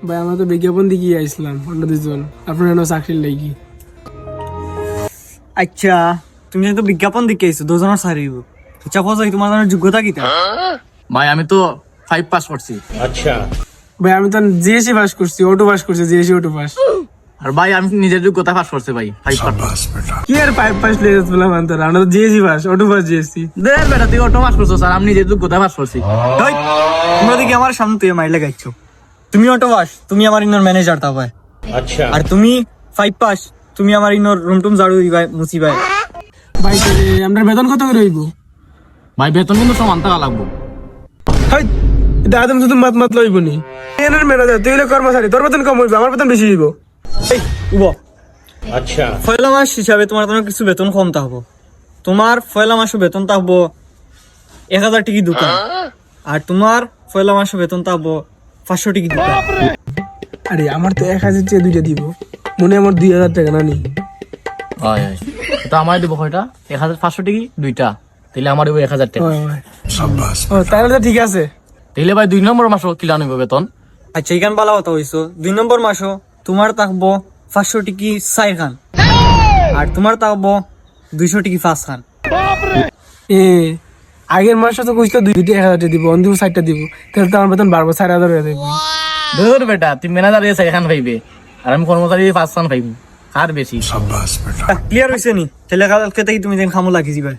ভাই আমরা তো বিজ্ঞাপন দিকে আইছিলাম অন্য দুজন, আপনার এনে চাকরির লাগি। আচ্ছা তুমি যেহেতু বিজ্ঞাপন দিকে আইছো দুজনের সারিব, ইচ্ছা করছো তোমার জন্য যোগ্যতা কিটা? ভাই আমি তো 5 পাস করছি। ভাই আমি তো জিএসসি পাস করছি, অটো পাস করছি, জিএসসি অটো পাস। আর ভাই আমি নিজের যোগ্যতা পাস করছি ভাই 5 পাস। কি আর 5 পাস লেগে যাচ্ছিলাম আন্তর, আমরা তো GSC pass, auto pass, GSC. দেখ বেটা তুই অটো পাস করছো স্যার, আমি নিজের যোগ্যতা পাস করছি। ওই, তোমরা দিকে আমার সামনে তুই মাইর লাগাইছো। তুমি অটো পাস, তুমি আমার ইনোর ম্যানেজার তা ভাই। আচ্ছা। আর তুমি 5 পাস, তুমি আমার ইনোর রুম টুম ঝাড়ু দিবাই, মুছি ভাই। ভাই তাহলে আমরা বেতন কত করে হইব? ভাই বেতন কিন্তু সমান টাকা লাগবো। হাই দাদম শুধু মাত মাত লইব নি, এনার ম্যানেজার তুই হলে কর্মচারী, তোর বেতন কম হইব, আমার বেতন বেশি হইব। এই উব, আচ্ছা পয়লা মাস হিসাবে তোমার জন্য কিছু বেতন কম থাকবো। তোমার পয়লা মাসে বেতন থাকবো 1000 টিকি দোকান, আর তোমার পয়লা মাসে বেতন থাকবো 500 টিকি দোকান। আরে আমার তো 1000 চেয়ে দুইটা দিব, মনে আমার 2000 টাকা না নি। হয় হয়, তো আমার দেবো কয়টা? 1500 টাকা দুইটা, তাহলে আমার দেবো 1000 টাকা। ও তাহলে তো ঠিক আছে। তাহলে ভাই 2 নম্বর মাসও কিলা নিব বেতন? আচ্ছা এখান ভালো কথা হইছো। 2 নম্বর মাসও তোমার থাকবো 500 টিকি 4 খান, আর তোমার থাকবো 200 টিকি 5 খান। এ আগের মাসে তো কইছো দুইটা 1000 টাকা দিব, অন দিব 60টা দিব, তাহলে তো আমার বেতন বাড়বো 4000 হয়ে যাবে। ধর বেটা তুই ম্যানেজার এসে এখান পাইবে, আর আমি কর্মচারী 5 খান পাইব, আর বেশি। ক্লিয়ার হইছে নি? তাহলে কালকে থেকে তুমি যেন খামো লাগি যাবে।